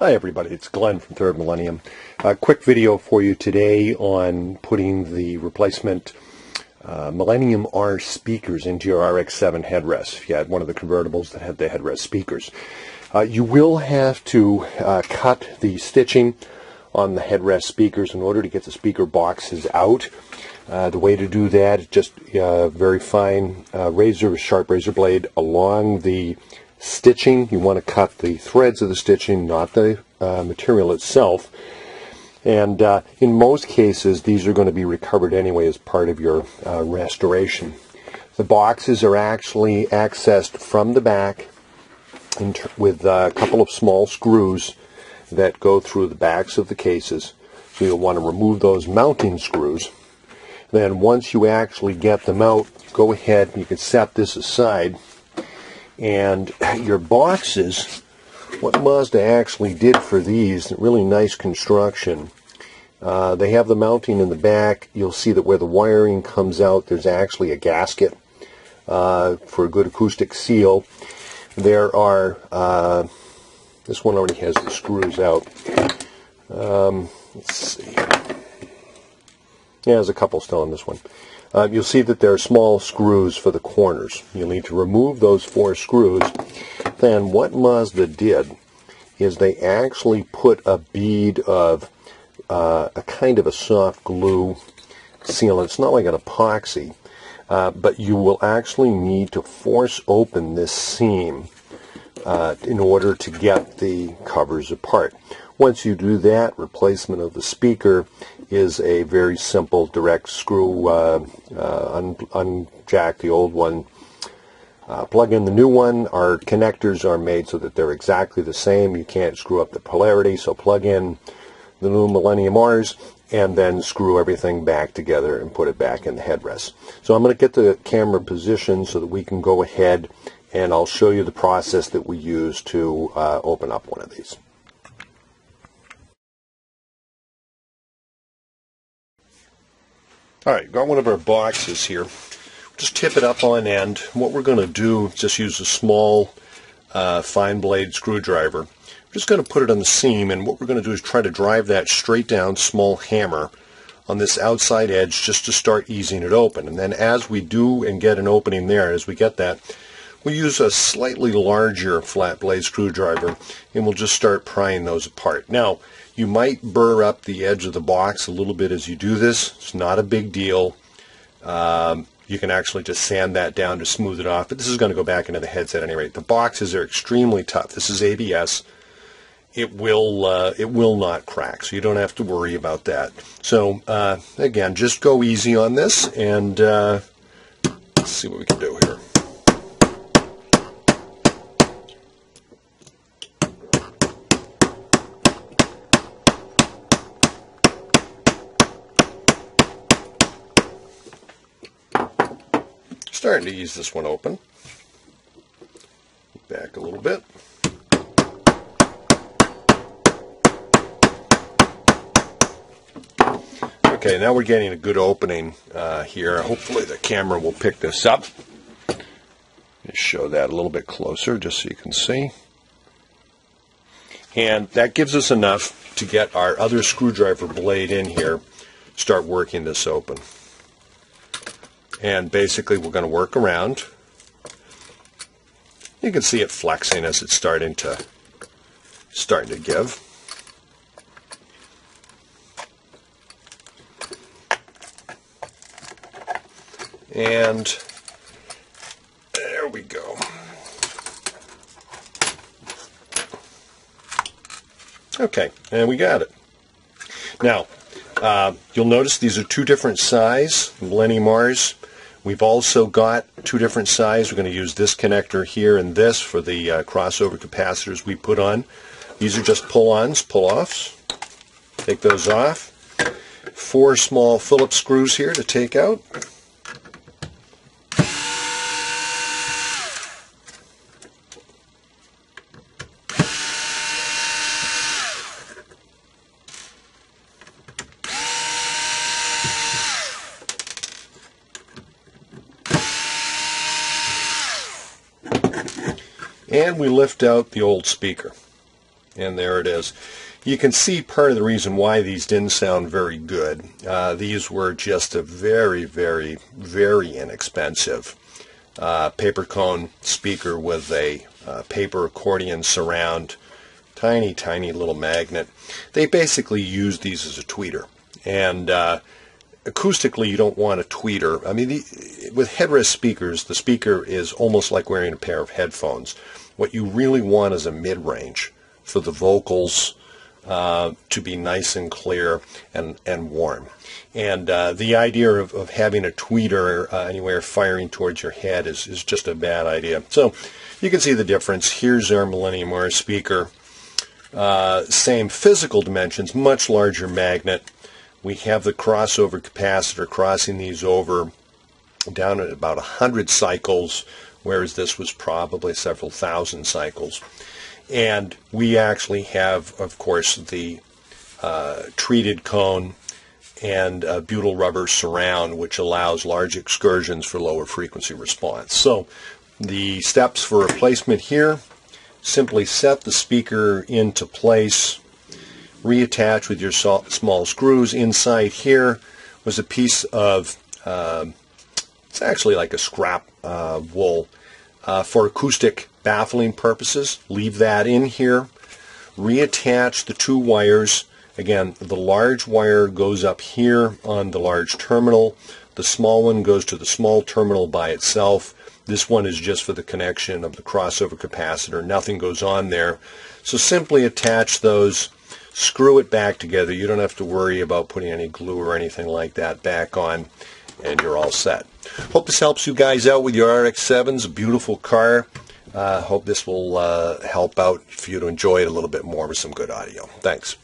Hi everybody, it's Glenn from Third Millennium. A quick video for you today on putting the replacement Millennium-R speakers into your RX-7 headrest. If you had one of the convertibles that had the headrest speakers. You will have to cut the stitching on the headrest speakers in order to get the speaker boxes out. The way to do that is just very fine sharp razor blade along the stitching. You want to cut the threads of the stitching, not the material itself. And in most cases, these are going to be recovered anyway as part of your restoration. The boxes are actually accessed from the back with a couple of small screws that go through the backs of the cases. So you'll want to remove those mounting screws. Then once you actually get them out, go ahead and you can set this aside. And your boxes, what Mazda actually did for these, really nice construction. They have the mounting in the back. You'll see that where the wiring comes out, there's actually a gasket for a good acoustic seal. There are, this one already has the screws out. Let's see. Yeah, there's a couple still on this one. You'll see that there are small screws for the corners. You'll need to remove those 4 screws. Then what Mazda did is they actually put a bead of a kind of a soft glue sealant. It's not like an epoxy, but you will actually need to force open this seam in order to get the covers apart. Once you do that, replacement of the speaker is a very simple direct screw, unjack the old one, plug in the new one. Our connectors are made so that they're exactly the same. You can't screw up the polarity, so plug in the new Millennium-Rs and then screw everything back together and put it back in the headrest. So I'm going to get the camera positioned so that we can go ahead and I'll show you the process that we use to open up one of these. Alright, got one of our boxes here. Just tip it up on end. What we're going to do is just use a small fine blade screwdriver. We're just going to put it on the seam, and what we're going to do is try to drive that straight down, small hammer on this outside edge just to start easing it open. And then as we do and get an opening there, as we get that, we'll use a slightly larger flat blade screwdriver and we'll just start prying those apart. Now, you might burr up the edge of the box a little bit as you do this. It's not a big deal. You can actually just sand that down to smooth it off, but this is going to go back into the headset at any rate. The boxes are extremely tough. This is ABS. It will not crack, so you don't have to worry about that. So again, just go easy on this, and let's see what we can do here. Starting to ease this one open. Back a little bit. Okay, now we're getting a good opening here. Hopefully the camera will pick this up. Just show that a little bit closer just so you can see. And that gives us enough to get our other screwdriver blade in here, start working this open. And basically we're going to work around. You can see it flexing as it's starting to give. And there we go. Okay, and we got it. Now, you'll notice these are 2 different size Millennium-Rs. We've also got 2 different sizes. We're going to use this connector here and this for the crossover capacitors we put on. These are just pull-ons, pull-offs. Take those off. 4 small Phillips screws here to take out. And we lift out the old speaker. and there it is. You can see part of the reason why these didn't sound very good. These were just a very, very, very inexpensive paper cone speaker with a paper accordion surround, tiny, tiny little magnet. They basically use these as a tweeter. And acoustically, you don't want a tweeter. I mean, with headrest speakers, the speaker is almost like wearing a pair of headphones. What you really want is a mid-range for the vocals to be nice and clear and warm. And the idea of having a tweeter anywhere firing towards your head is just a bad idea. So you can see the difference. Here's our Millennium-R speaker. Same physical dimensions, much larger magnet. We have the crossover capacitor crossing these over down at about 100 cycles, whereas this was probably several thousand cycles. And we actually have, of course, the treated cone and butyl rubber surround, which allows large excursions for lower frequency response. So the steps for replacement here: simply set the speaker into place, reattach with your small screws. Inside here was a piece of, it's actually like a scrap wool for acoustic baffling purposes. Leave that in here. Reattach the two wires. Again, the large wire goes up here on the large terminal. The small one goes to the small terminal by itself. This one is just for the connection of the crossover capacitor. Nothing goes on there. So simply attach those, screw it back together. You don't have to worry about putting any glue or anything like that back on, and you're all set. Hope this helps you guys out with your RX-7. It's a beautiful car. Hope this will help out for you to enjoy it a little bit more with some good audio. Thanks.